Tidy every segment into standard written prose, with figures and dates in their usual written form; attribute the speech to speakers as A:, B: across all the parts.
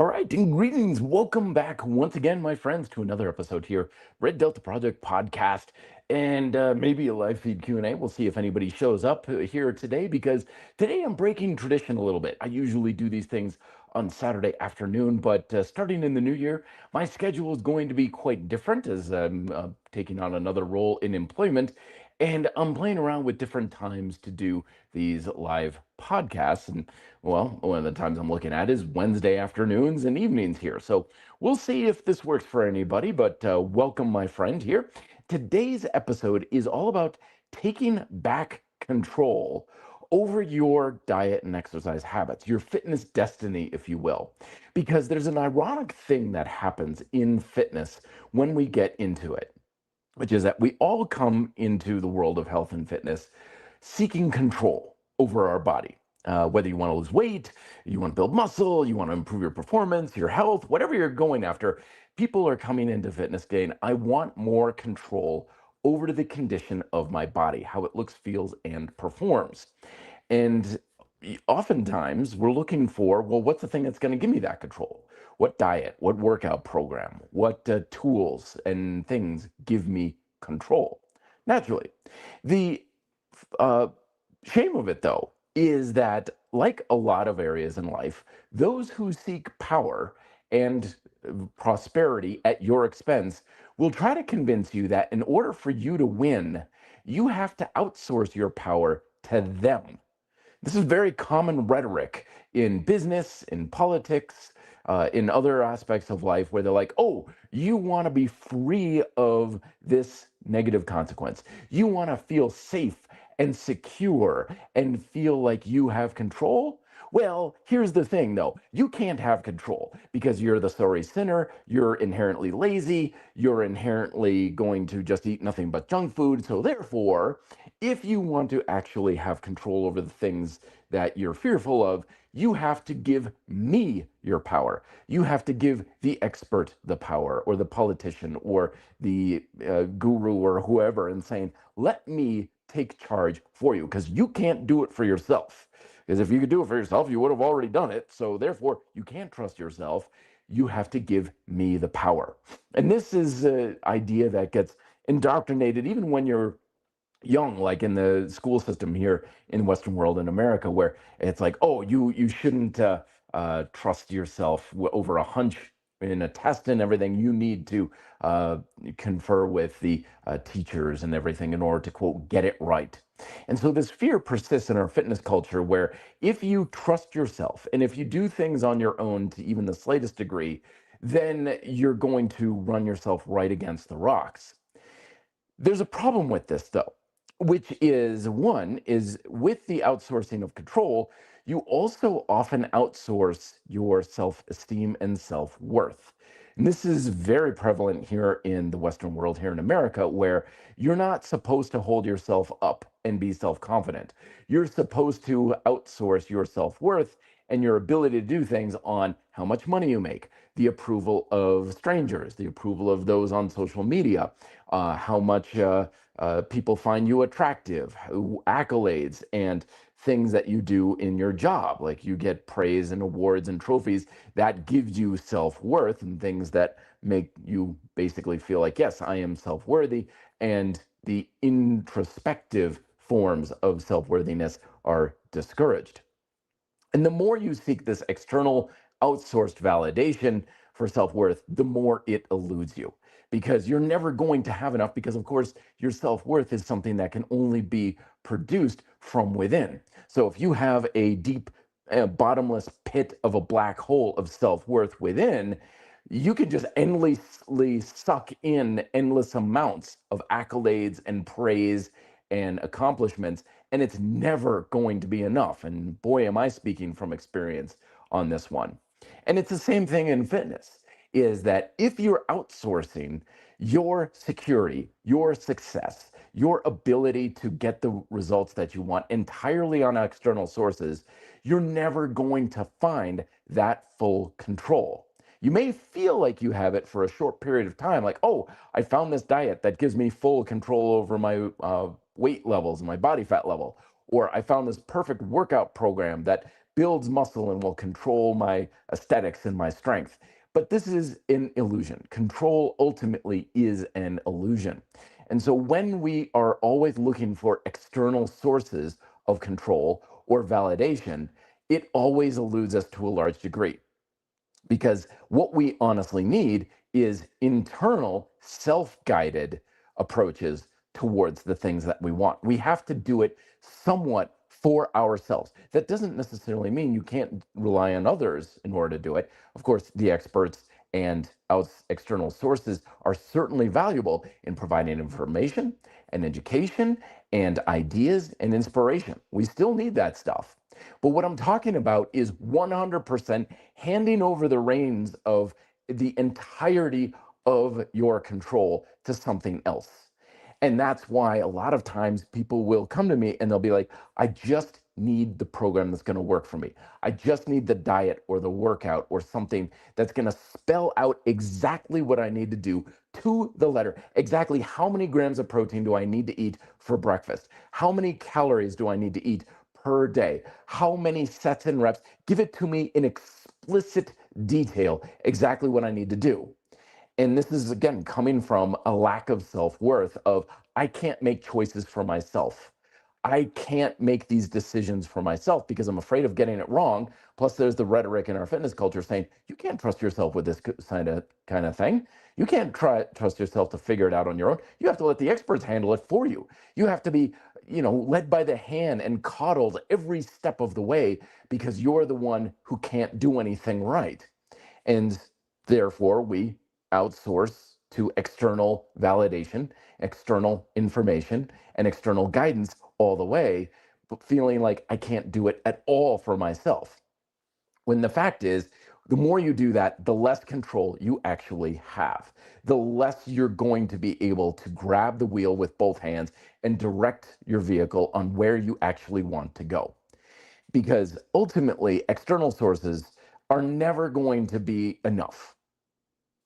A: All right, and greetings. Welcome back once again, my friends, to another episode here, Red Delta Project podcast, and maybe a live feed Q&A. We'll see if anybody shows up here today, because today I'm breaking tradition a little bit. I usually do these things on Saturday afternoon, but starting in the new year, my schedule is going to be quite different as I'm taking on another role in employment, and I'm playing around with different times to do these live podcasts. And well, one of the times I'm looking at is Wednesday afternoons and evenings here. So we'll see if this works for anybody, but welcome, my friend, here. Today's episode is all about taking back control over your diet and exercise habits, your fitness destiny, if you will. Because there's an ironic thing that happens in fitness when we get into it, which is that we all come into the world of health and fitness seeking control over our body. Whether you want to lose weight, you want to build muscle, you want to improve your performance, your health, whatever you're going after, people are coming into fitness saying, I want more control over the condition of my body, how it looks, feels, and performs. And oftentimes we're looking for, well, what's the thing that's going to give me that control? What diet, what workout program, what tools and things give me control? Naturally. The uh, shame of it, though, is that, like a lot of areas in life, those who seek power and prosperity at your expense will try to convince you that in order for you to win, you have to outsource your power to them. This is very common rhetoric in business, in politics, in other aspects of life where they're like, oh, you want to be free of this negative consequence. You want to feel safe and secure and feel like you have control. Well, here's the thing, though. You can't have control because you're the sorry sinner, you're inherently lazy, you're inherently going to just eat nothing but junk food. So therefore, if you want to actually have control over the things that you're fearful of, you have to give me your power. You have to give the expert the power, or the politician, or the guru, or whoever, and saying, let me take charge for you, because you can't do it for yourself. Because if you could do it for yourself, you would have already done it. So therefore, you can't trust yourself. You have to give me the power. And this is an idea that gets indoctrinated even when you're young, like in the school system here in the Western world in America, where it's like, oh, you shouldn't trust yourself over a hunch in a test and everything. You need to confer with the teachers and everything in order to, quote, get it right. And so this fear persists in our fitness culture, where if you trust yourself and if you do things on your own to even the slightest degree, then you're going to run yourself right against the rocks. There's a problem with this, though, which is, one is, with the outsourcing of control, you also often outsource your self-esteem and self-worth. And this is very prevalent here in the Western world, here in America, where you're not supposed to hold yourself up and be self-confident. You're supposed to outsource your self-worth and your ability to do things on how much money you make, the approval of strangers, the approval of those on social media, how much people find you attractive, accolades, and things that you do in your job. Like, you get praise and awards and trophies that gives you self-worth, and things that make you basically feel like, yes, I am self-worthy. And the introspective forms of self-worthiness are discouraged. And the more you seek this external outsourced validation for self-worth, the more it eludes you, because you're never going to have enough, because of course your self-worth is something that can only be produced from within. So if you have a deep, bottomless pit of a black hole of self-worth within, you can just endlessly suck in endless amounts of accolades and praise and accomplishments, and it's never going to be enough. And boy, am I speaking from experience on this one. And it's the same thing in fitness, is that if you're outsourcing your security, your success, your ability to get the results that you want entirely on external sources, you're never going to find that full control. You may feel like you have it for a short period of time, like, oh, I found this diet that gives me full control over my weight levels and my body fat level. Or I found this perfect workout program that builds muscle and will control my aesthetics and my strength. But this is an illusion. Control ultimately is an illusion. And so when we are always looking for external sources of control or validation, it always eludes us to a large degree. Because what we honestly need is internal, self guided approaches towards the things that we want. We have to do it somewhat for ourselves. That doesn't necessarily mean you can't rely on others in order to do it. Of course, the experts and external sources are certainly valuable in providing information and education and ideas and inspiration. We still need that stuff. But what I'm talking about is 100% handing over the reins of the entirety of your control to something else. And that's why a lot of times people will come to me and they'll be like, I just need the program that's going to work for me. I just need the diet or the workout or something that's going to spell out exactly what I need to do to the letter. Exactly how many grams of protein do I need to eat for breakfast? How many calories do I need to eat per day? How many sets and reps? Give it to me in explicit detail, exactly what I need to do. And this is, again, coming from a lack of self-worth of, I can't make choices for myself. I can't make these decisions for myself because I'm afraid of getting it wrong. Plus, there's the rhetoric in our fitness culture saying, you can't trust yourself with this kind of thing. You can't trust yourself to figure it out on your own. You have to let the experts handle it for you. You have to be, led by the hand and coddled every step of the way because you're the one who can't do anything right. And therefore, we outsource to external validation, external information, and external guidance all the way, but feeling like I can't do it at all for myself. When the fact is, the more you do that, the less control you actually have, the less you're going to be able to grab the wheel with both hands and direct your vehicle on where you actually want to go. Because ultimately, external sources are never going to be enough.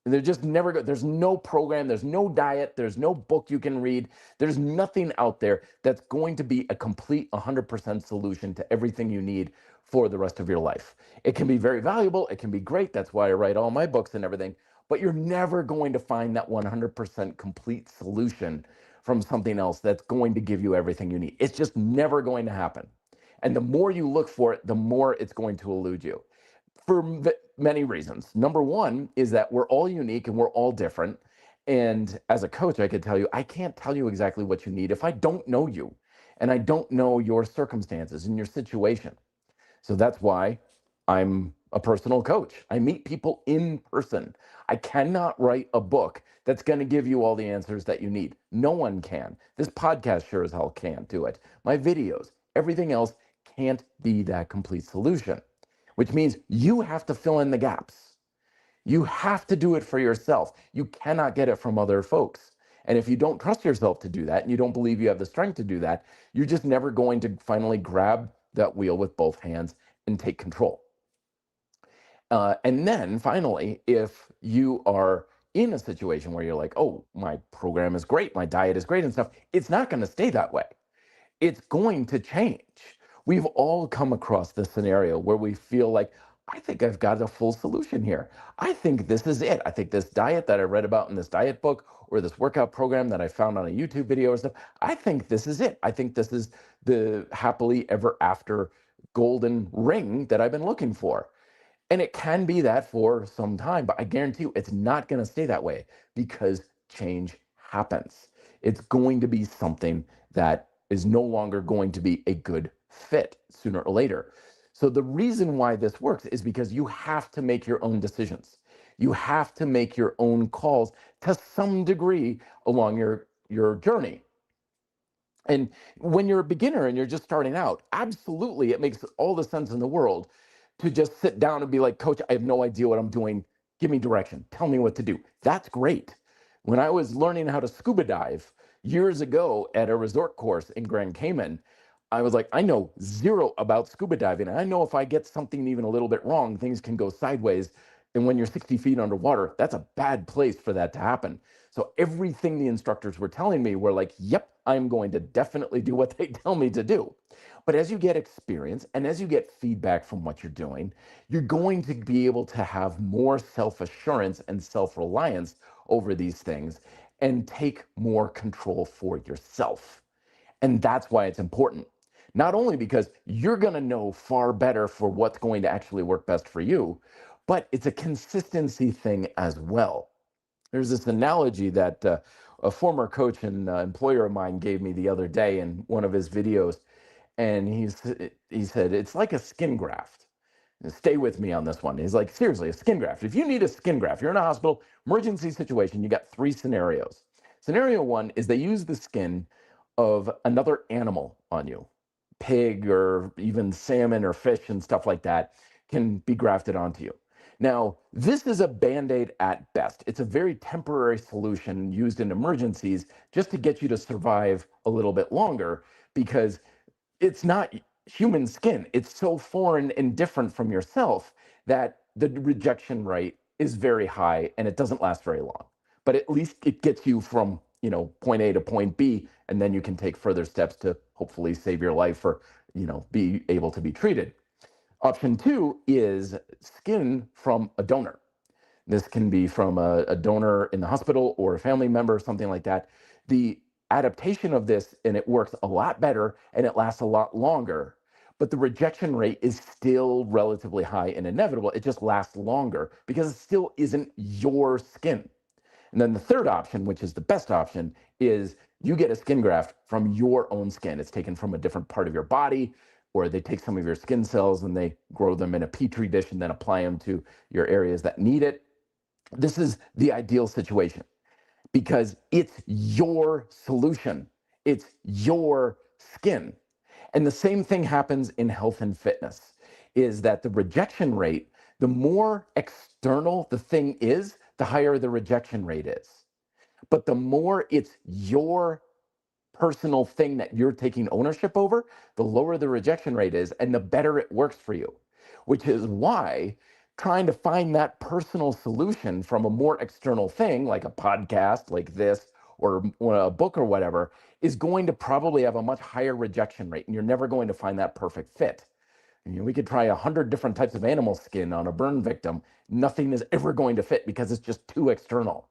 A: They're just never go. There's no program, there's no diet, there's no book you can read. There's nothing out there that's going to be a complete 100% solution to everything you need for the rest of your life. It can be very valuable, it can be great. That's why I write all my books and everything. But you're never going to find that 100% complete solution from something else that's going to give you everything you need. It's just never going to happen. And the more you look for it, the more it's going to elude you for many reasons. Number one is that we're all unique and we're all different. And as a coach, I could tell you, I can't tell you exactly what you need if I don't know you and I don't know your circumstances and your situation. So that's why I'm a personal coach. I meet people in person. I cannot write a book that's going to give you all the answers that you need. No one can. This podcast sure as hell can't do it. My videos, everything else can't be that complete solution, which means you have to fill in the gaps. You have to do it for yourself. You cannot get it from other folks. And if you don't trust yourself to do that, and you don't believe you have the strength to do that, you're just never going to finally grab that wheel with both hands and take control. And then finally, if you are in a situation where you're like, oh, my program is great, my diet is great and stuff, it's not going to stay that way. It's going to change. We've all come across this scenario where we feel like, I think I've got a full solution here. I think this is it. I think this diet that I read about in this diet book or this workout program that I found on a YouTube video or stuff, I think this is it. I think this is the happily ever after golden ring that I've been looking for. And it can be that for some time, but I guarantee you it's not going to stay that way because change happens. It's going to be something that is no longer going to be a good fit sooner or later. So the reason why this works is because you have to make your own decisions. You have to make your own calls to some degree along your journey. And when you're a beginner and you're just starting out, absolutely, it makes all the sense in the world to just sit down and be like, Coach, I have no idea what I'm doing. Give me direction. Tell me what to do. That's great. When I was learning how to scuba dive years ago at a resort course in Grand Cayman, I was like, I know zero about scuba diving. I know if I get something even a little bit wrong, things can go sideways. And when you're 60 feet underwater, that's a bad place for that to happen. So everything the instructors were telling me were like, yep, I'm going to definitely do what they tell me to do. But as you get experience and as you get feedback from what you're doing, you're going to be able to have more self assurance and self reliance over these things and take more control for yourself. And that's why it's important. Not only because you're going to know far better for what's going to actually work best for you, but it's a consistency thing as well. There's this analogy that a former coach and employer of mine gave me the other day in one of his videos. And he said, it's like a skin graft. And stay with me on this one. He's like, seriously, a skin graft. If you need a skin graft, you're in a hospital, emergency situation, you got three scenarios. Scenario one is they use the skin of another animal on you. Pig or even salmon or fish and stuff like that can be grafted onto you. Now, this is a Band-Aid at best. It's a very temporary solution used in emergencies just to get you to survive a little bit longer because it's not human skin. It's so foreign and different from yourself that the rejection rate is very high and it doesn't last very long. But at least it gets you from, point A to point B, and then you can take further steps to hopefully save your life or, be able to be treated. Option two is skin from a donor. This can be from a donor in the hospital or a family member, something like that. The adaptation of this, and it works a lot better and it lasts a lot longer, but the rejection rate is still relatively high and inevitable. It just lasts longer because it still isn't your skin. And then the third option, which is the best option, is you get a skin graft from your own skin. It's taken from a different part of your body, or they take some of your skin cells and they grow them in a petri dish and then apply them to your areas that need it. This is the ideal situation because it's your solution. It's your skin. And the same thing happens in health and fitness, is that the rejection rate, the more external the thing is, the higher the rejection rate is. But the more it's your personal thing that you're taking ownership over, the lower the rejection rate is and the better it works for you, which is why trying to find that personal solution from a more external thing like a podcast like this or a book or whatever is going to probably have a much higher rejection rate, and you're never going to find that perfect fit. We could try 100 different types of animal skin on a burn victim. Nothing is ever going to fit because it's just too external.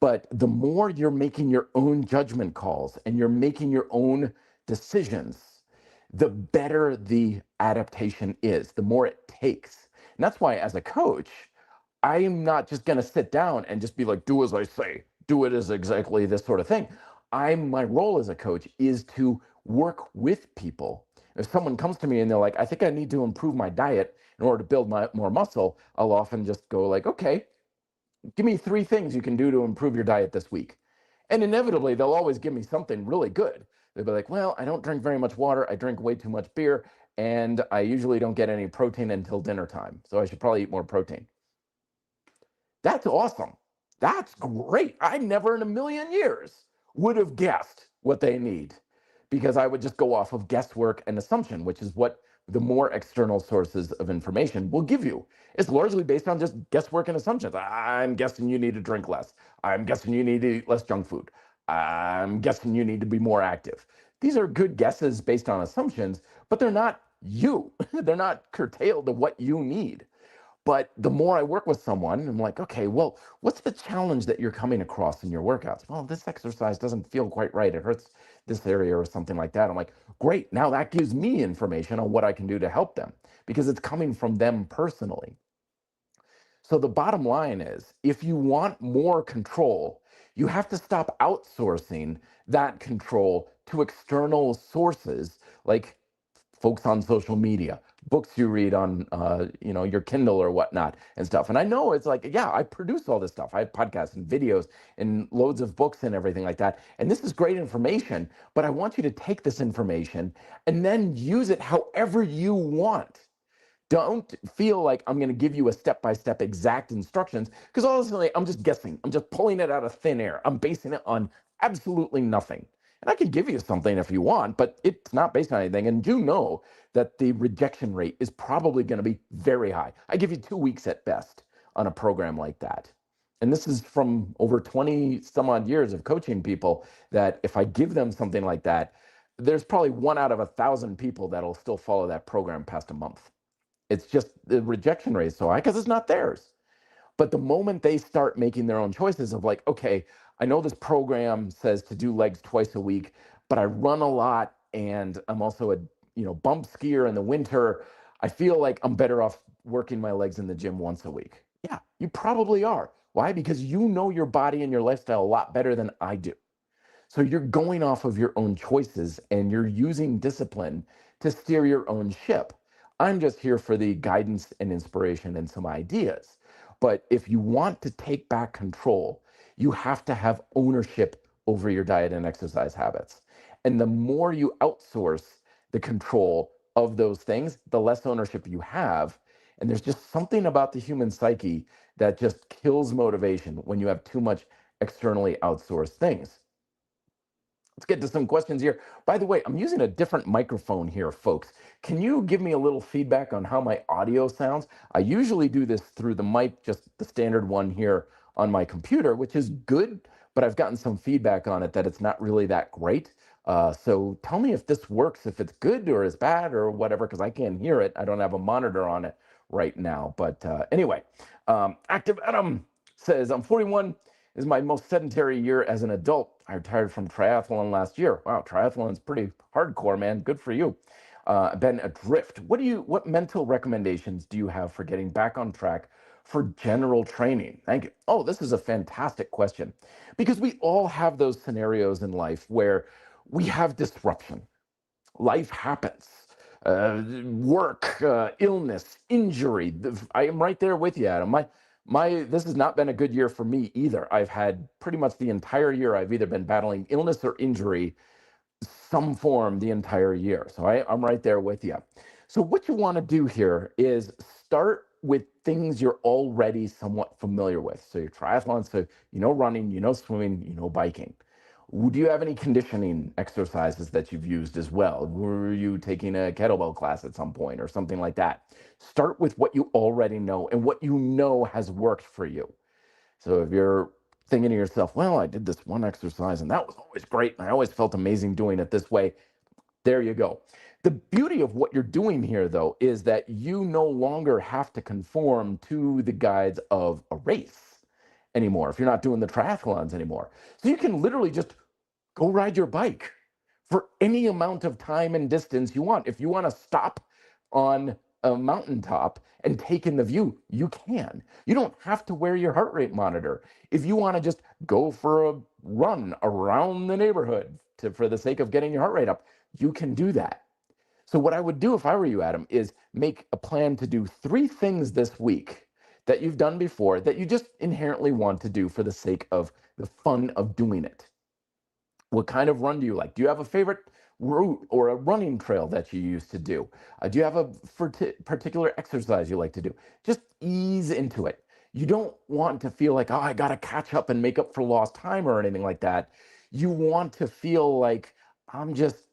A: But the more you're making your own judgment calls and you're making your own decisions, the better the adaptation is, the more it takes. And that's why, as a coach, I am not just going to sit down and just be like, do as I say, do it as exactly this sort of thing. My role as a coach is to work with people. If someone comes to me and they're like, I think I need to improve my diet in order to build more muscle, I'll often just go like, okay, give me 3 things you can do to improve your diet this week. And inevitably, they'll always give me something really good. They'll be like, well, I don't drink very much water. I drink way too much beer. And I usually don't get any protein until dinner time. So I should probably eat more protein. That's awesome. That's great. I never in a million years would have guessed what they need because I would just go off of guesswork and assumption, which is what the more external sources of information will give you. It's largely based on just guesswork and assumptions. I'm guessing you need to drink less. I'm guessing you need to eat less junk food. I'm guessing you need to be more active. These are good guesses based on assumptions, but they're not you. They're not curtailed to what you need. But the more I work with someone, I'm like, okay, well, what's the challenge that you're coming across in your workouts? Well, this exercise doesn't feel quite right. It hurts this area or something like that. I'm like, great. Now that gives me information on what I can do to help them because it's coming from them personally. So the bottom line is, if you want more control, you have to stop outsourcing that control to external sources like folks on social media, books you read on, your Kindle or whatnot and stuff. And I know it's like, yeah, I produce all this stuff. I have podcasts and videos and loads of books and everything like that. And this is great information, but I want you to take this information and then use it however you want. Don't feel like I'm going to give you a step-by-step exact instructions because honestly, I'm just guessing. I'm just pulling it out of thin air. I'm basing it on absolutely nothing. And I can give you something if you want, but it's not based on anything. And do know that the rejection rate is probably going to be very high. I give you 2 weeks at best on a program like that. and this is from over 20 some odd years of coaching people, that if I give them something like that, there's probably 1 out of 1,000 people that'll still follow that program past a month. It's just the rejection rate is so high because it's not theirs. But the moment they start making their own choices of like, okay, I know this program says to do legs twice a week, but I run a lot and I'm also a bump skier in the winter. I feel like I'm better off working my legs in the gym once a week. Yeah, you probably are. Why? Because you know your body and your lifestyle a lot better than I do. So you're going off of your own choices and you're using discipline to steer your own ship. I'm just here for the guidance and inspiration and some ideas. But if you want to take back control, you have to have ownership over your diet and exercise habits. And the more you outsource the control of those things, the less ownership you have. And there's just something about the human psyche that just kills motivation when you have too much externally outsourced things. Let's get to some questions here. By the way, I'm using a different microphone here, folks. Can you give me a little feedback on how my audio sounds? I usually do this through the mic, just the standard one here on my computer, which is good, but I've gotten some feedback on it that it's not really that great. So tell me if this works, if it's good or is bad or whatever, because I can't hear it. I don't have a monitor on it right now. But anyway, Active Adam says, I'm 41. Is my most sedentary year as an adult. I retired from triathlon last year. Wow, triathlon's pretty hardcore, man. Good for you. Been adrift. What mental recommendations do you have for getting back on track for general training? Thank you. Oh, this is a fantastic question, because we all have those scenarios in life where we have disruption. Life happens. Work, illness, injury. I am right there with you, Adam. This has not been a good year for me either. I've had pretty much the entire year, I've either been battling illness or injury, some form the entire year. So I'm right there with you. So what you want to do here is start with things you're already somewhat familiar with. So your triathlon, so running, swimming, biking. Do you have any conditioning exercises that you've used as well? Were you taking a kettlebell class at some point or something like that? Start with what you already know and what you know has worked for you. So if you're thinking to yourself, well, I did this one exercise and that was always great, and I always felt amazing doing it this way, there you go. The beauty of what you're doing here, though, is that you no longer have to conform to the guides of a race anymore if you're not doing the triathlons anymore. So you can literally just go ride your bike for any amount of time and distance you want. If you want to stop on a mountaintop and take in the view, you can. You don't have to wear your heart rate monitor. If you want to just go for a run around the neighborhood for the sake of getting your heart rate up, you can do that. So what I would do if I were you, Adam, is make a plan to do 3 things this week that you've done before that you just inherently want to do for the sake of the fun of doing it. What kind of run do you like? Do you have a favorite route or a running trail that you used to do? Do you have a particular exercise you like to do? Just ease into it. You don't want to feel like, oh, I got to catch up and make up for lost time or anything like that. You want to feel like I'm just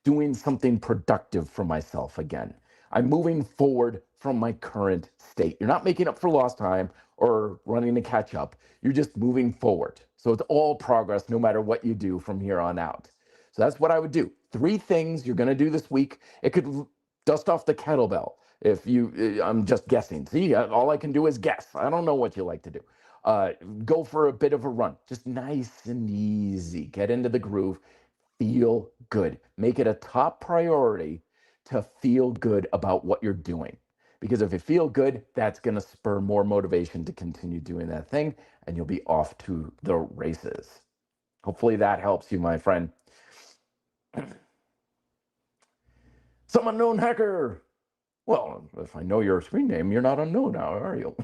A: doing something productive for myself again. I'm moving forward from my current state. You're not making up for lost time or running to catch up. You're just moving forward. So it's all progress no matter what you do from here on out. So that's what I would do. 3 things you're going to do this week. It could dust off the kettlebell. I'm just guessing. See, all I can do is guess. I don't know what you like to do. Go for a bit of a run. Just nice and easy. Get into the groove. Feel good. Make it a top priority to feel good about what you're doing. Because if you feel good, that's going to spur more motivation to continue doing that thing, and you'll be off to the races. Hopefully that helps you, my friend. Some unknown hacker. Well, if I know your screen name, you're not unknown now, are you?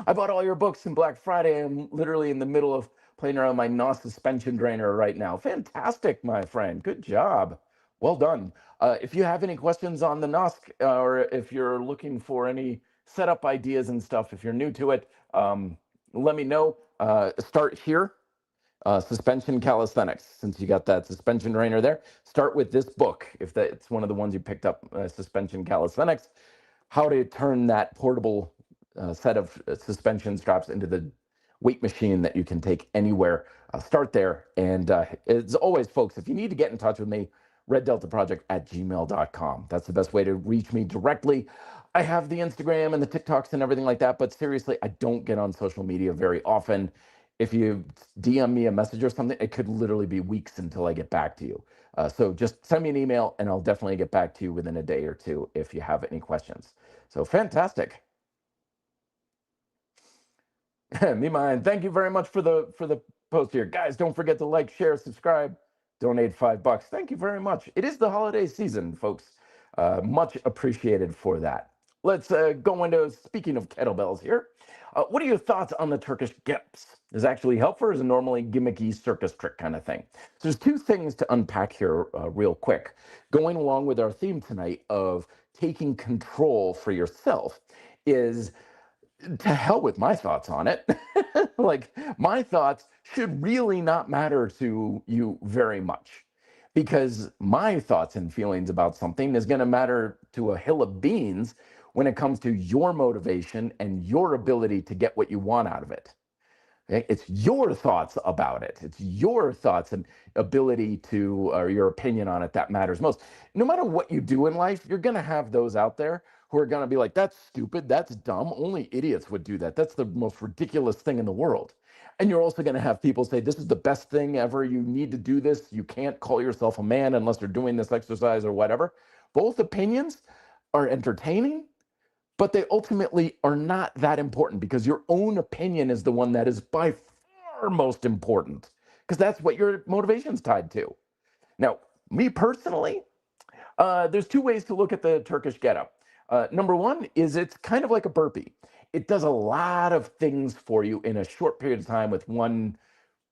A: I bought all your books in Black Friday. I'm literally in the middle of playing around my NOS suspension drainer right now. Fantastic, my friend. Good job. Well done. If you have any questions on the NOS, or if you're looking for any setup ideas and stuff, if you're new to it, let me know. Start here. Suspension calisthenics, since you got that suspension drainer there. Start with this book, if it's one of the ones you picked up, suspension calisthenics, how to turn that portable set of suspension straps into the weight machine that you can take anywhere. Start there. And as always, folks, if you need to get in touch with me, reddeltaproject@gmail.com. That's the best way to reach me directly. I have the Instagram and the TikToks and everything like that, but seriously, I don't get on social media very often. If you DM me a message or something, it could literally be weeks until I get back to you. So just send me an email and I'll definitely get back to you within a day or two if you have any questions. So fantastic. Me mine. Thank you very much for the post here, guys. Don't forget to like, share, subscribe, donate $5. Thank you very much. It is the holiday season, folks. Much appreciated for that. Let's go into speaking of kettlebells here. What are your thoughts on the Turkish get-ups? Is it actually helpful, or is it normally gimmicky circus trick kind of thing? So there's two things to unpack here real quick. Going along with our theme tonight of taking control for yourself is to hell with my thoughts on it. Like, my thoughts should really not matter to you very much, because my thoughts and feelings about something is going to matter to a hill of beans when it comes to your motivation and your ability to get what you want out of it. Okay? It's your thoughts about it. It's your thoughts and ability to, or your opinion on it, that matters most. No matter what you do in life, you're going to have those out there who are going to be like, that's stupid, that's dumb, only idiots would do that. That's the most ridiculous thing in the world. And you're also going to have people say, this is the best thing ever. You need to do this. You can't call yourself a man unless you're doing this exercise or whatever. Both opinions are entertaining, but they ultimately are not that important, because your own opinion is the one that is by far most important, because that's what your motivation's tied to. Now, me personally, there's two ways to look at the Turkish getup. Number one is it's kind of like a burpee. It does a lot of things for you in a short period of time with one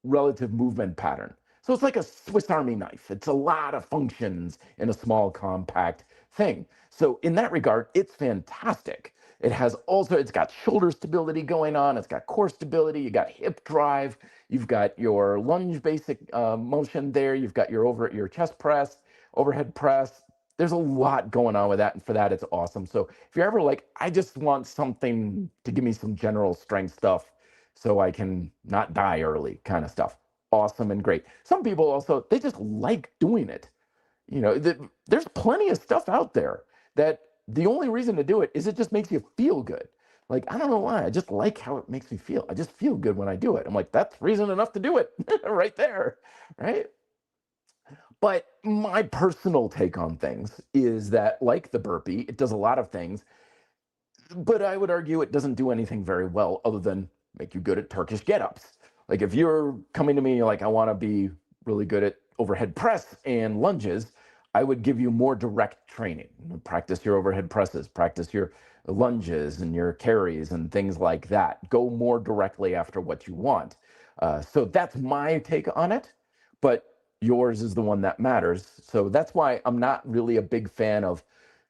A: relative movement pattern. So it's like a Swiss Army knife. It's a lot of functions in a small, compact thing. So in that regard, it's fantastic. It has also, it's got shoulder stability going on. It's got core stability. You got hip drive. You've got your lunge basic motion there. You've got your chest press, overhead press. There's a lot going on with that, and for that, it's awesome. So if you're ever like, I just want something to give me some general strength stuff so I can not die early kind of stuff, awesome and great. Some people also, they just like doing it. You know, there's plenty of stuff out there that the only reason to do it is it just makes you feel good. Like, I don't know why, I just like how it makes me feel. I just feel good when I do it. I'm like, that's reason enough to do it right there, right? But my personal take on things is that, like the burpee, it does a lot of things, but I would argue it doesn't do anything very well other than make you good at Turkish get-ups. Like, if you're coming to me, you're like, I want to be really good at overhead press and lunges, I would give you more direct training. Practice your overhead presses, practice your lunges and your carries and things like that. Go more directly after what you want. So that's my take on it, but yours is the one that matters. So that's why I'm not really a big fan of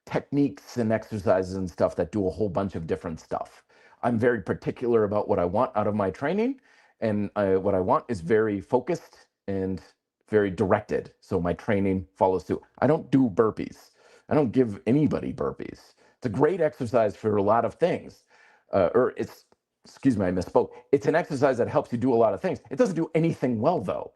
A: techniques and exercises and stuff that do a whole bunch of different stuff. I'm very particular about what I want out of my training, and what I want is very focused and very directed. So my training follows suit. I don't do burpees. I don't give anybody burpees. It's a great exercise for a lot of things. Excuse me, I misspoke. It's an exercise that helps you do a lot of things. It doesn't do anything well, though,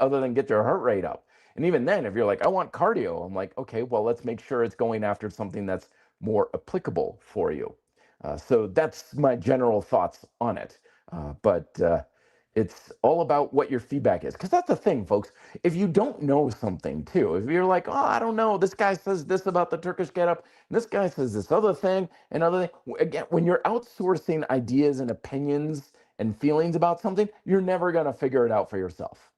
A: other than get your heart rate up. And even then, if you're like, I want cardio, I'm like, okay, well, let's make sure it's going after something that's more applicable for you. So that's my general thoughts on it. But it's all about what your feedback is. Because that's the thing, folks. If you don't know something, too, if you're like, oh, I don't know, this guy says this about the Turkish getup, and this guy says this other thing, and other thing. Again, when you're outsourcing ideas and opinions and feelings about something, you're never going to figure it out for yourself.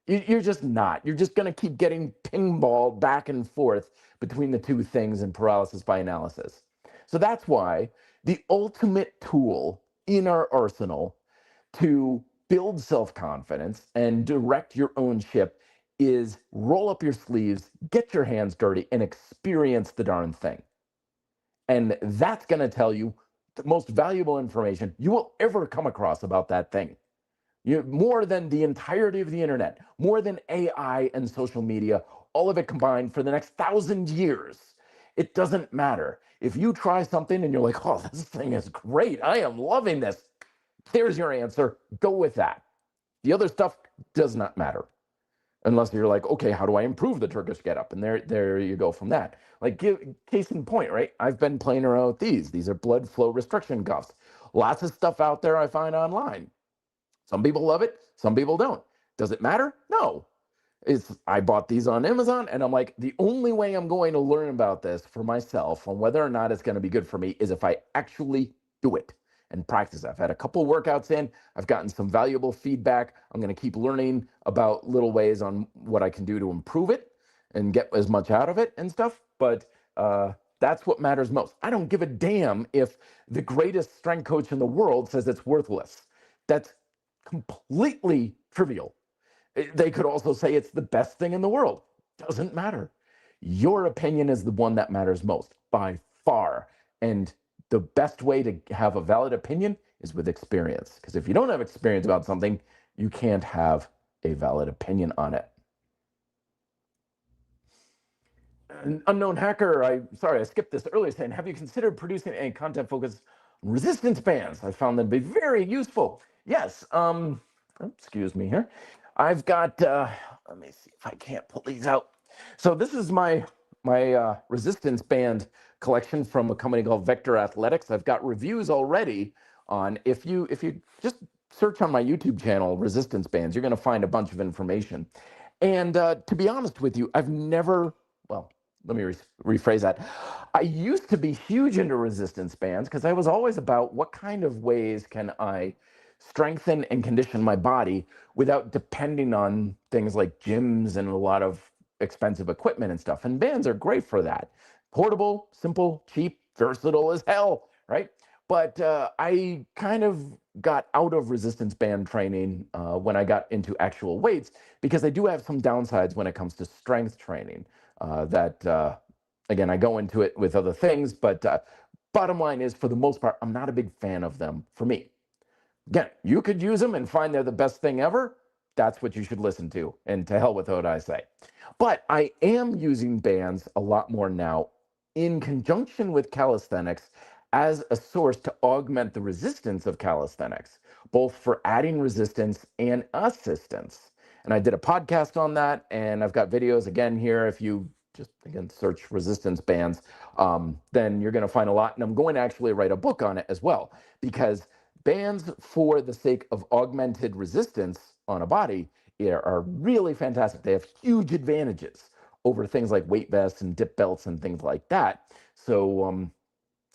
A: You're just not. You're just going to keep getting ping-ponged back and forth between the two things and paralysis by analysis. So that's why the ultimate tool in our arsenal to build self-confidence and direct your own ship is roll up your sleeves, get your hands dirty, and experience the darn thing. And that's going to tell you the most valuable information you will ever come across about that thing. More than the entirety of the internet, more than AI and social media, all of it combined for the next 1,000 years. It doesn't matter. If you try something and you're like, oh, this thing is great, I am loving this, There's your answer. Go with that. The other stuff does not matter. Unless you're like, okay, how do I improve the Turkish getup? And there you go from that. Like, case in point, right? I've been playing around with these. These are blood flow restriction cuffs. Lots of stuff out there I find online. Some people love it, some people don't. Does it matter? No. I bought these on Amazon, and I'm like, the only way I'm going to learn about this for myself on whether or not it's going to be good for me is if I actually do it and practice. I've had a couple workouts in, I've gotten some valuable feedback. I'm going to keep learning about little ways on what I can do to improve it and get as much out of it and stuff. But that's what matters most. I don't give a damn if the greatest strength coach in the world says it's worthless. That's completely trivial. They could also say it's the best thing in the world. Doesn't matter. Your opinion is the one that matters most by far. And the best way to have a valid opinion is with experience. Because if you don't have experience about something, you can't have a valid opinion on it. An unknown hacker, I skipped this earlier, saying, have you considered producing any content focused on resistance bands? I found them to be very useful. Yes. Excuse me here. I've got, let me see if I can't pull these out. So this is my resistance band collection from a company called Vector Athletics. I've got reviews already on, if you just search on my YouTube channel, resistance bands, you're going to find a bunch of information. And to be honest with you, I've never, well, let me rephrase that. I used to be huge into resistance bands because I was always about what kind of ways can I strengthen and condition my body without depending on things like gyms and a lot of expensive equipment and stuff. And bands are great for that. Portable, simple, cheap, versatile as hell, right? But I kind of got out of resistance band training when I got into actual weights, because I do have some downsides when it comes to strength training again, I go into it with other things, but bottom line is, for the most part, I'm not a big fan of them for me. Again, you could use them and find they're the best thing ever. That's what you should listen to, and to hell with what I say. But I am using bands a lot more now in conjunction with calisthenics as a source to augment the resistance of calisthenics, both for adding resistance and assistance. And I did a podcast on that, and I've got videos again here. If you just, again, search resistance bands, then you're going to find a lot. And I'm going to actually write a book on it as well, because bands for the sake of augmented resistance on a body are really fantastic. They have huge advantages over things like weight vests and dip belts and things like that. So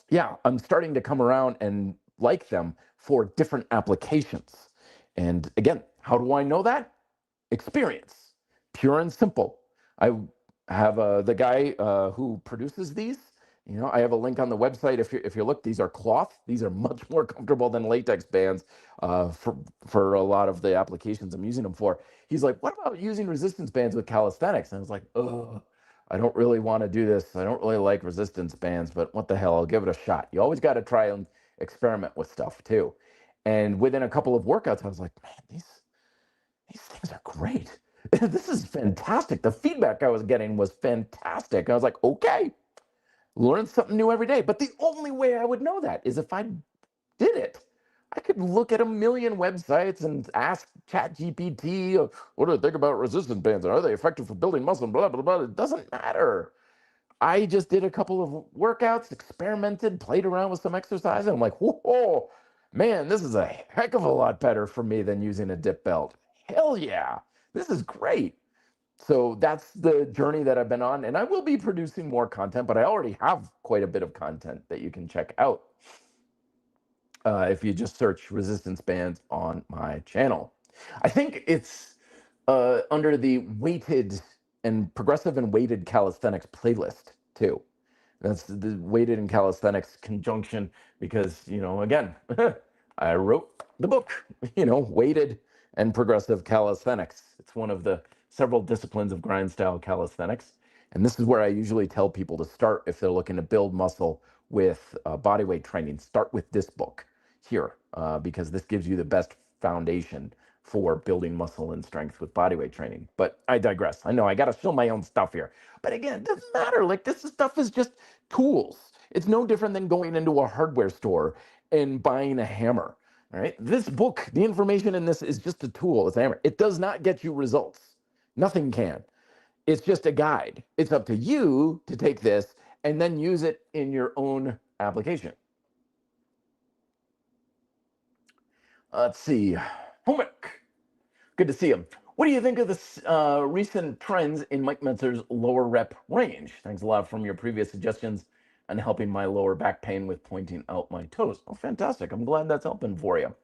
A: yeah, I'm starting to come around and like them for different applications. And again, how do I know that? Experience, pure and simple. I have the guy who produces these. You know, I have a link on the website. If you look, these are cloth. These are much more comfortable than latex bands for a lot of the applications I'm using them for. He's like, what about using resistance bands with calisthenics? And I was like, oh, I don't really want to do this. I don't really like resistance bands, but what the hell? I'll give it a shot. You always got to try and experiment with stuff too. And within a couple of workouts, I was like, man, these things are great. This is fantastic. The feedback I was getting was fantastic. I was like, okay, learn something new every day. But the only way I would know that is if I did it. I could look at a million websites and ask ChatGPT, what do I think about resistance bands? Are they effective for building muscle? Blah, blah, blah. It doesn't matter. I just did a couple of workouts, experimented, played around with some exercise, and I'm like, whoa, man, this is a heck of a lot better for me than using a dip belt. Hell yeah, this is great. So that's the journey that I've been on, and I will be producing more content, but I already have quite a bit of content that you can check out if you just search resistance bands on my channel. I think it's under the weighted and progressive and weighted calisthenics playlist too. That's the weighted and calisthenics conjunction, because, you know, again, I wrote the book, you know, weighted and progressive calisthenics. It's one of the several disciplines of grind style calisthenics. And this is where I usually tell people to start if they're looking to build muscle with body weight training. Start with this book here, because this gives you the best foundation for building muscle and strength with body weight training. But I digress. I know I got to show my own stuff here. But again, it doesn't matter. Like, this stuff is just tools. It's no different than going into a hardware store and buying a hammer. All right. This book, the information in this is just a tool. It's a hammer. It does not get you results. Nothing can. It's just a guide. It's up to you to take this and then use it in your own application. Let's see. Homework. Good to see you. What do you think of the recent trends in Mike Mentzer's lower rep range? Thanks a lot from your previous suggestions on helping my lower back pain with pointing out my toes. Oh, fantastic. I'm glad that's helping for you.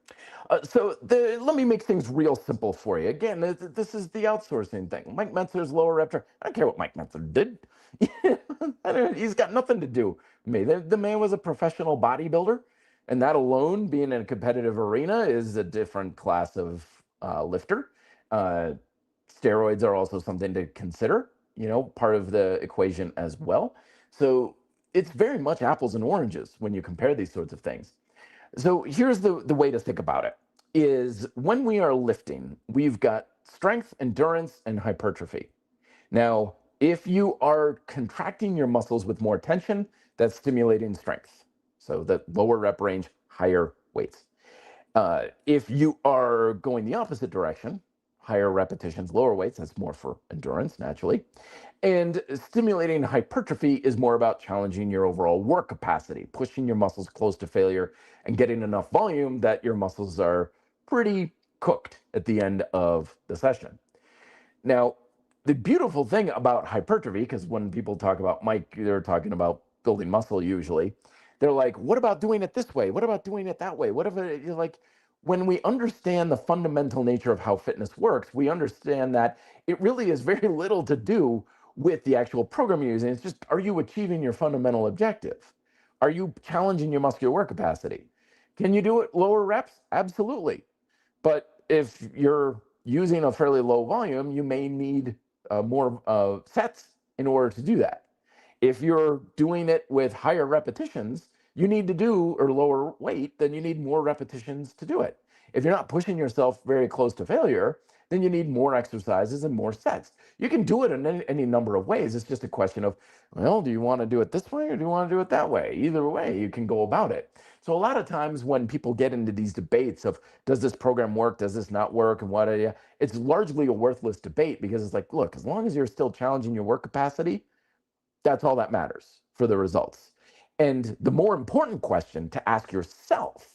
A: Let me make things real simple for you. Again, this is the outsourcing thing. Mike Mentzer's lower rep. I don't care what Mike Mentzer did. He's got nothing to do with me. The man was a professional bodybuilder, and that alone, being in a competitive arena, is a different class of lifter. Steroids are also something to consider, part of the equation as well. So it's very much apples and oranges when you compare these sorts of things. So here's the way to think about it is when we are lifting, we've got strength, endurance, and hypertrophy. Now, if you are contracting your muscles with more tension, that's stimulating strength. So the lower rep range, higher weights. If you are going the opposite direction, higher repetitions, lower weights, that's more for endurance, naturally. And stimulating hypertrophy is more about challenging your overall work capacity, pushing your muscles close to failure and getting enough volume that your muscles are pretty cooked at the end of the session. Now, the beautiful thing about hypertrophy, because when people talk about Mike, they're talking about building muscle usually. They're like, what about doing it this way? What about doing it that way? What if you're like, when we understand the fundamental nature of how fitness works, we understand that it really is very little to do with the actual program you're using. It's just, are you achieving your fundamental objective? Are you challenging your muscular work capacity? Can you do it lower reps? Absolutely. But if you're using a fairly low volume, you may need more sets in order to do that. If you're doing it with higher repetitions, you need to do, or lower weight, then you need more repetitions to do it. If you're not pushing yourself very close to failure, then you need more exercises and more sets. You can do it in any number of ways. It's just a question of, well, do you want to do it this way or do you want to do it that way? Either way, you can go about it. So a lot of times when people get into these debates of, does this program work? Does this not work? And what, it's largely a worthless debate because it's like, look, as long as you're still challenging your work capacity, that's all that matters for the results. And the more important question to ask yourself,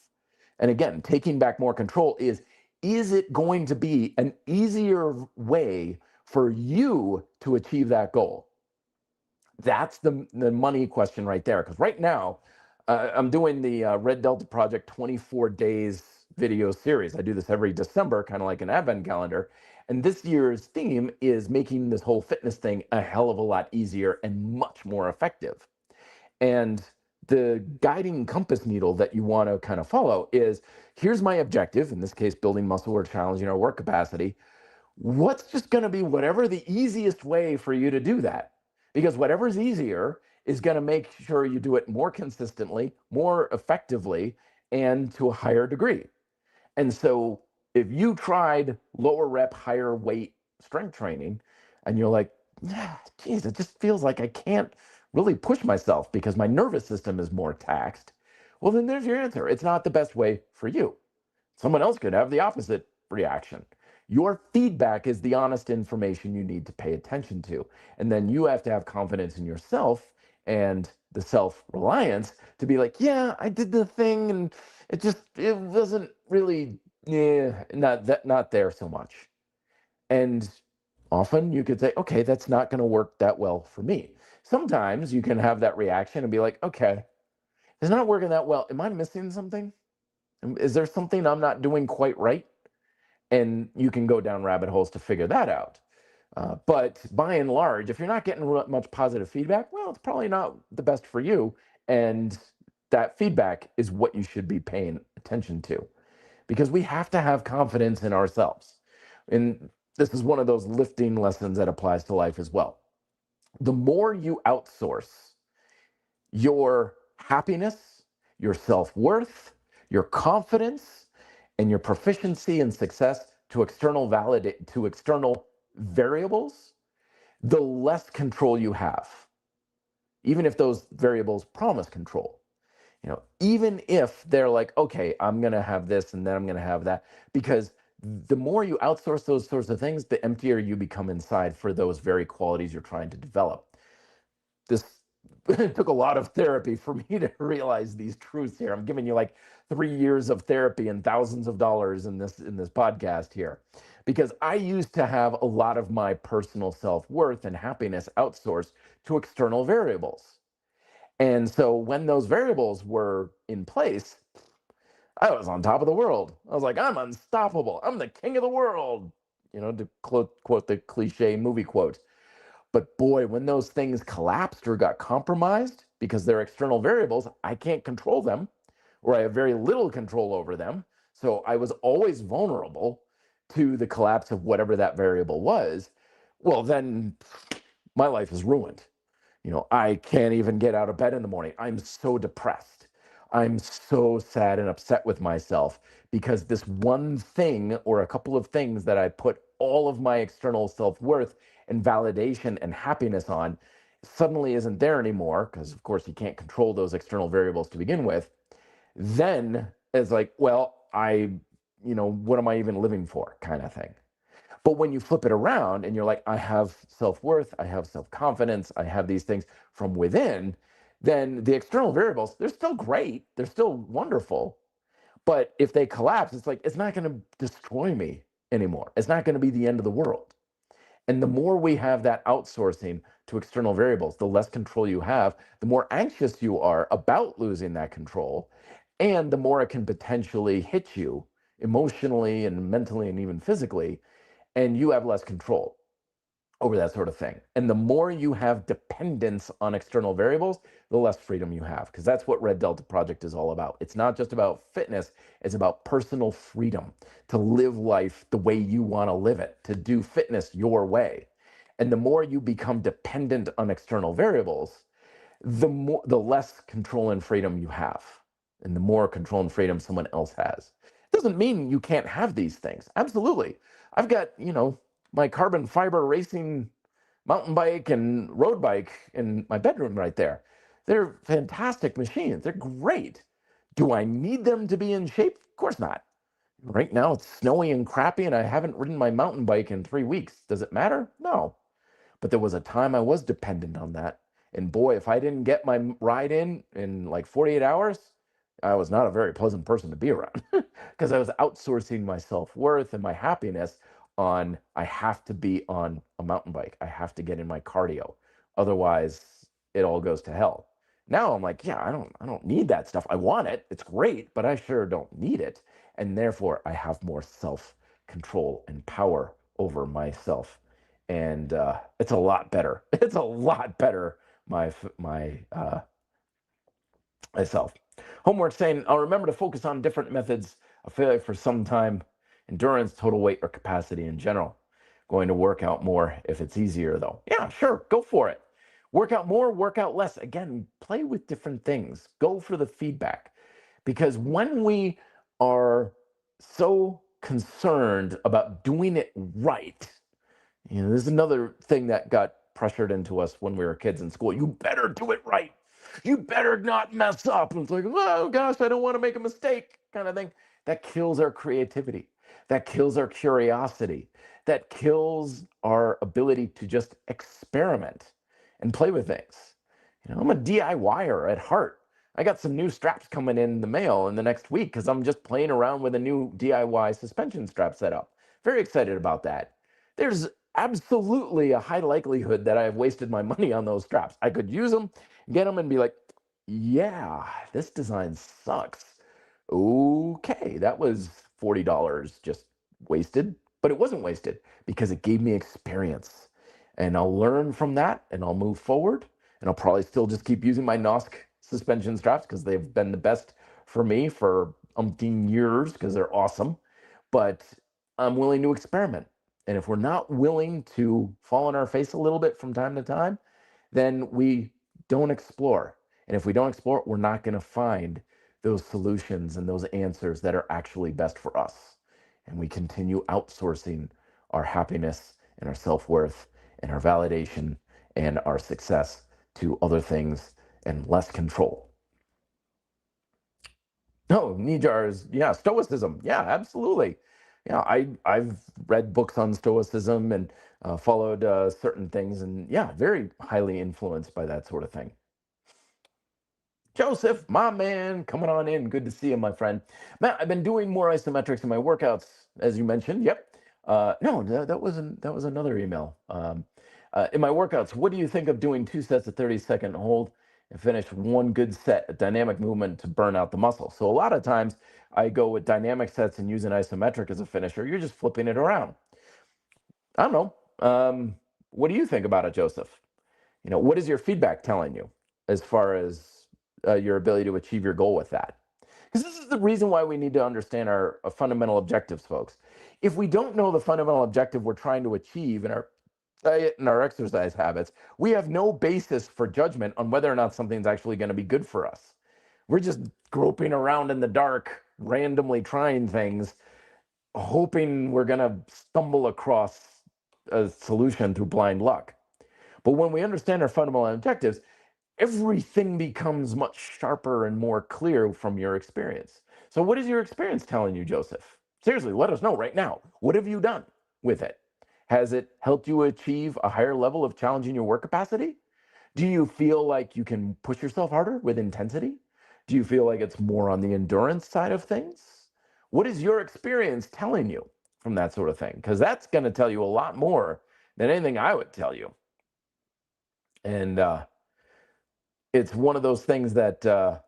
A: and again, taking back more control, is it going to be an easier way for you to achieve that goal? That's the money question right there. Because right now, I'm doing the Red Delta Project 24 Days video series. I do this every December, kind of like an advent calendar. And this year's theme is making this whole fitness thing a hell of a lot easier and much more effective. And the guiding compass needle that you want to kind of follow is, here's my objective, in this case, building muscle or challenging our work capacity. What's just going to be whatever the easiest way for you to do that? Because whatever's easier is going to make sure you do it more consistently, more effectively, and to a higher degree. And so if you tried lower rep, higher weight strength training, and you're like, geez, it just feels like I can't really push myself because my nervous system is more taxed, well, then there's your answer. It's not the best way for you. Someone else could have the opposite reaction. Your feedback is the honest information you need to pay attention to. And then you have to have confidence in yourself and the self-reliance to be like, yeah, I did the thing and it wasn't really, not there so much. And often you could say, okay, that's not going to work that well for me. Sometimes you can have that reaction and be like, okay, it's not working that well. Am I missing something? Is there something I'm not doing quite right? And you can go down rabbit holes to figure that out. But by and large, if you're not getting much positive feedback, well, it's probably not the best for you. And that feedback is what you should be paying attention to, because we have to have confidence in ourselves. And this is one of those lifting lessons that applies to life as well. The more you outsource your happiness, your self-worth, your confidence, and your proficiency and success to external variables, the less control you have, even if those variables promise control. Even if they're like, okay, I'm going to have this and then I'm going to have that, because the more you outsource those sorts of things, the emptier you become inside for those very qualities you're trying to develop. This it took a lot of therapy for me to realize these truths here. I'm giving you like 3 years of therapy and thousands of dollars in this podcast here, because I used to have a lot of my personal self-worth and happiness outsourced to external variables. And so when those variables were in place, I was on top of the world. I was like, I'm unstoppable. I'm the king of the world, to quote the cliche movie quote. But boy, when those things collapsed or got compromised because they're external variables, I can't control them, or I have very little control over them. So I was always vulnerable to the collapse of whatever that variable was. Well, then my life is ruined. I can't even get out of bed in the morning. I'm so depressed. I'm so sad and upset with myself because this one thing or a couple of things that I put all of my external self-worth and validation and happiness on suddenly isn't there anymore, because of course you can't control those external variables to begin with. Then it's like, well, what am I even living for, kind of thing. But when you flip it around and you're like, I have self-worth, I have self-confidence, I have these things from within, then the external variables, they're still great, they're still wonderful. But if they collapse, it's like, it's not going to destroy me anymore. It's not going to be the end of the world. And the more we have that outsourcing to external variables, the less control you have, the more anxious you are about losing that control, and the more it can potentially hit you emotionally and mentally and even physically, and you have less control over that sort of thing. And the more you have dependence on external variables, the less freedom you have, because that's what Red Delta Project is all about. It's not just about fitness, it's about personal freedom to live life the way you want to live it, to do fitness your way. And the more you become dependent on external variables, the less control and freedom you have, and the more control and freedom someone else has. It doesn't mean you can't have these things. Absolutely. I've got, my carbon fiber racing mountain bike and road bike in my bedroom right there. They're fantastic machines. They're great. Do I need them to be in shape? Of course not. Right now it's snowy and crappy and I haven't ridden my mountain bike in 3 weeks. Does it matter? No. But there was a time I was dependent on that. And boy, if I didn't get my ride in like 48 hours, I was not a very pleasant person to be around, because I was outsourcing my self-worth and my happiness on, I have to be on a mountain bike. I have to get in my cardio. Otherwise, it all goes to hell. Now I'm like, yeah, I don't need that stuff. I want it. It's great, but I sure don't need it. And therefore, I have more self-control and power over myself. And it's a lot better. It's a lot better, myself. Homework saying, I'll remember to focus on different methods of failure for some time: endurance, total weight, or capacity in general. Going to work out more if it's easier, though. Yeah, sure, go for it. Work out more, work out less. Again, play with different things. Go for the feedback. Because when we are so concerned about doing it right, this is another thing that got pressured into us when we were kids in school. You better do it right. You better not mess up. And it's like, oh gosh, I don't want to make a mistake, kind of thing. That kills our creativity. That kills our curiosity. That kills our ability to just experiment and play with things. I'm a DIYer at heart. I got some new straps coming in the mail in the next week because I'm just playing around with a new DIY suspension strap setup. Very excited about that. There's absolutely a high likelihood that I've wasted my money on those straps. I could use them, get them, and be like, yeah, this design sucks. Okay, that was $40 just wasted, but it wasn't wasted because it gave me experience. And I'll learn from that and I'll move forward. And I'll probably still just keep using my Nosk suspension straps because they've been the best for me for umpteen years because they're awesome. But I'm willing to experiment. And if we're not willing to fall on our face a little bit from time to time, then we don't explore. And if we don't explore, we're not going to find those solutions and those answers that are actually best for us. And we continue outsourcing our happiness and our self-worth and our validation and our success to other things and less control. No, Nijar is, yeah, Stoicism. Yeah, absolutely. Yeah, I've read books on Stoicism and followed certain things, and yeah, very highly influenced by that sort of thing. Joseph, my man, coming on in. Good to see you, my friend. Matt, I've been doing more isometrics in my workouts, as you mentioned. Yep. No, that was another email. In my workouts, what do you think of doing 2 sets of 30-second hold and finish one good set of dynamic movement to burn out the muscle? So a lot of times I go with dynamic sets and use an isometric as a finisher. You're just flipping it around. I don't know. What do you think about it, Joseph? What is your feedback telling you as far as your ability to achieve your goal with that? Because this is the reason why we need to understand our fundamental objectives, folks. If we don't know the fundamental objective we're trying to achieve in our diet and our exercise habits, we have no basis for judgment on whether or not something's actually going to be good for us. We're just groping around in the dark, randomly trying things, hoping we're going to stumble across a solution through blind luck. But when we understand our fundamental objectives, everything becomes much sharper and more clear from your experience. So, what is your experience telling you, Joseph? Seriously, let us know right now. What have you done with it? Has it helped you achieve a higher level of challenging your work capacity? Do you feel like you can push yourself harder with intensity? Do you feel like it's more on the endurance side of things? What is your experience telling you from that sort of thing? Because that's going to tell you a lot more than anything I would tell you. And it's one of those things that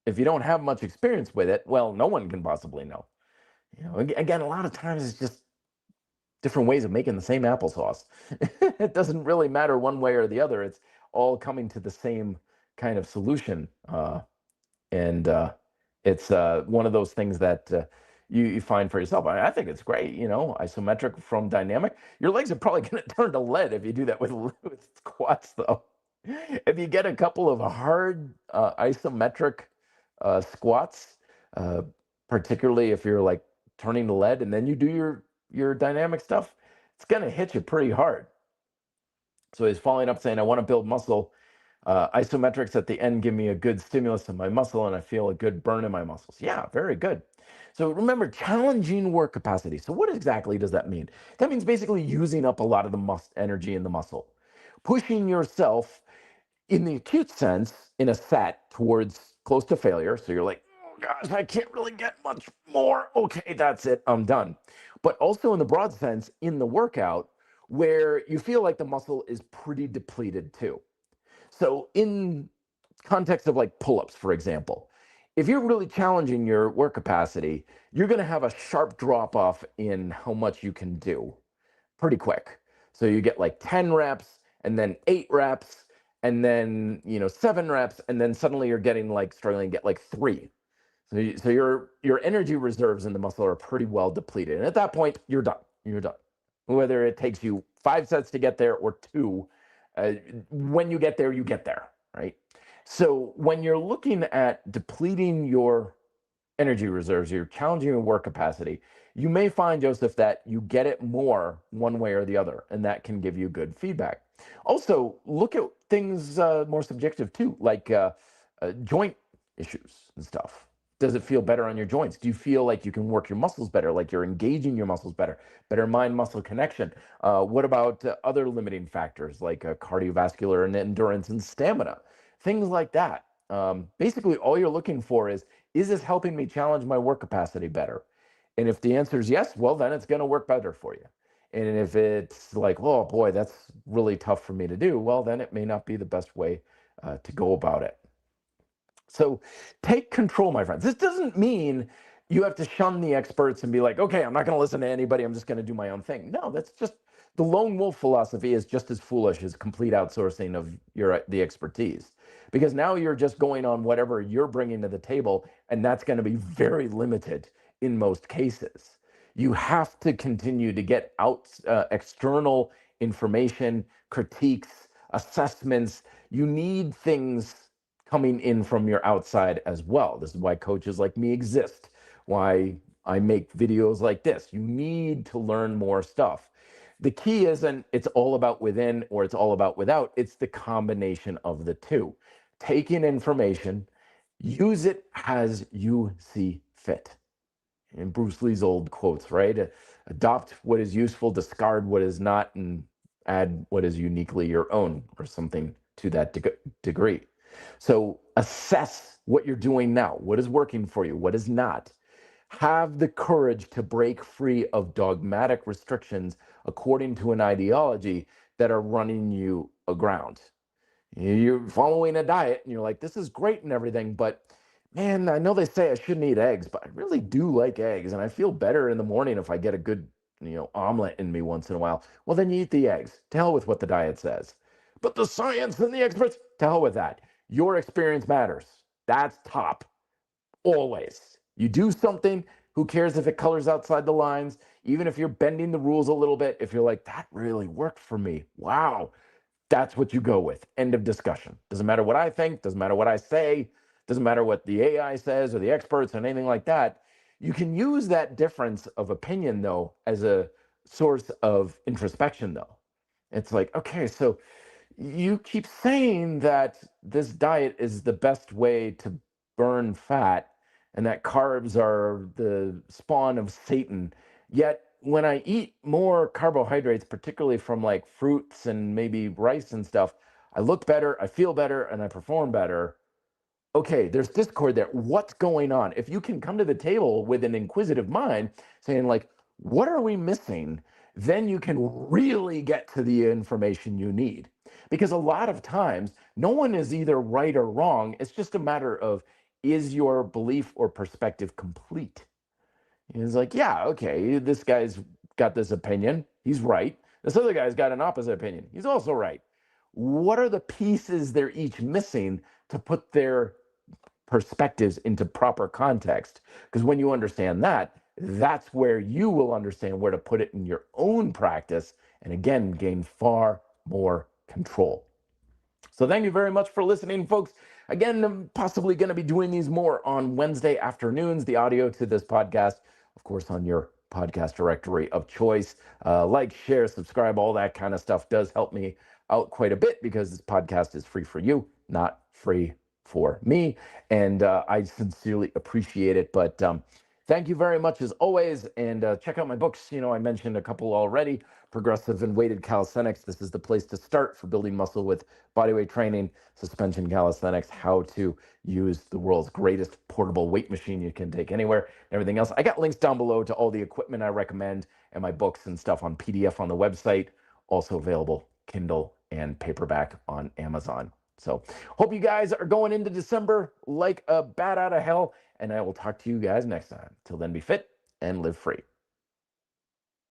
A: if you don't have much experience with it, well, no one can possibly know. Again, a lot of times it's just different ways of making the same applesauce. It doesn't really matter one way or the other. It's all coming to the same kind of solution. And it's one of those things that you find for yourself. I think it's great, isometric from dynamic. Your legs are probably going to turn to lead if you do that with squats, though. If you get a couple of hard isometric squats, uh, particularly if you're like turning to lead, and then you do your dynamic stuff, it's going to hit you pretty hard. So he's following up saying, I want to build muscle. Isometrics at the end give me a good stimulus in my muscle, and I feel a good burn in my muscles. Yeah, very good. So remember, challenging work capacity. So what exactly does that mean? That means basically using up a lot of the energy in the muscle, pushing yourself in the acute sense in a set towards close to failure. So you're like, oh gosh, I can't really get much more. Okay, that's it, I'm done. But also in the broad sense, in the workout, where you feel like the muscle is pretty depleted too. So in context of like pull-ups, for example, if you're really challenging your work capacity, you're going to have a sharp drop off in how much you can do pretty quick. So you get like 10 reps and then 8 reps and then 7 reps, and then suddenly you're getting like struggling to get like 3. So your energy reserves in the muscle are pretty well depleted, and at that point you're done. You're done. Whether it takes you 5 sets to get there or 2, when you get there, right? So when you're looking at depleting your energy reserves, you're challenging your work capacity, you may find, Joseph, that you get it more one way or the other, and that can give you good feedback. Also, look at things more subjective too, like joint issues and stuff. Does it feel better on your joints? Do you feel like you can work your muscles better, like you're engaging your muscles better mind-muscle connection? What about other limiting factors like cardiovascular and endurance and stamina? Things like that. Basically, all you're looking for is this helping me challenge my work capacity better? And if the answer is yes, well, then it's going to work better for you. And if it's like, oh boy, that's really tough for me to do, well, then it may not be the best way to go about it. So take control, my friends. This doesn't mean you have to shun the experts and be like, okay, I'm not going to listen to anybody. I'm just going to do my own thing. No, that's just the lone wolf philosophy is just as foolish as complete outsourcing of the expertise, because now you're just going on whatever you're bringing to the table, and that's going to be very limited in most cases. You have to continue to get out external information, critiques, assessments. You need things coming in from your outside as well. This is why coaches like me exist, why I make videos like this. You need to learn more stuff. The key isn't it's all about within or it's all about without. It's the combination of the two. Taking information Use it as you see fit. In Bruce Lee's old quotes, right? Adopt what is useful, discard what is not, and add what is uniquely your own, or something to that degree. So assess what you're doing now. What is working for you? What is not? Have the courage to break free of dogmatic restrictions according to an ideology that are running you aground. You're following a diet and you're like, this is great and everything, but man, I know they say I shouldn't eat eggs, but I really do like eggs and I feel better in the morning if I get a good, omelet in me once in a while. Well, then you eat the eggs. To hell with what the diet says. But the science and the experts, to hell with that. Your experience matters. That's top. Always. You do something, who cares if it colors outside the lines? Even if you're bending the rules a little bit, if you're like, that really worked for me. Wow, that's what you go with. End of discussion. Doesn't matter what I think, doesn't matter what I say, doesn't matter what the AI says or the experts or anything like that. You can use that difference of opinion, though, as a source of introspection, though. It's like, okay, so you keep saying that this diet is the best way to burn fat and that carbs are the spawn of Satan. Yet when I eat more carbohydrates, particularly from like fruits and maybe rice and stuff, I look better, I feel better, and I perform better. Okay, there's discord there. What's going on? If you can come to the table with an inquisitive mind saying, like, what are we missing? Then you can really get to the information you need. Because a lot of times, no one is either right or wrong. It's just a matter of, is your belief or perspective complete? He's like, yeah, okay, this guy's got this opinion. He's right. This other guy's got an opposite opinion. He's also right. What are the pieces they're each missing to put their perspectives into proper context? Because when you understand that, that's where you will understand where to put it in your own practice and again gain far more control. So thank you very much for listening, folks. Again, I'm possibly going to be doing these more on Wednesday afternoons, the audio to this podcast, of course, on your podcast directory of choice. Like, share, subscribe, all that kind of stuff does help me out quite a bit because this podcast is free for you, not free for me. And I sincerely appreciate it. But thank you very much as always. And check out my books. I mentioned a couple already. Progressive and Weighted Calisthenics. This is the place to start for building muscle with bodyweight training, suspension calisthenics, how to use the world's greatest portable weight machine you can take anywhere, and everything else. I got links down below to all the equipment I recommend and my books and stuff on PDF on the website, also available Kindle and paperback on Amazon. So hope you guys are going into December like a bat out of hell, and I will talk to you guys next time. Till then, be fit and live free.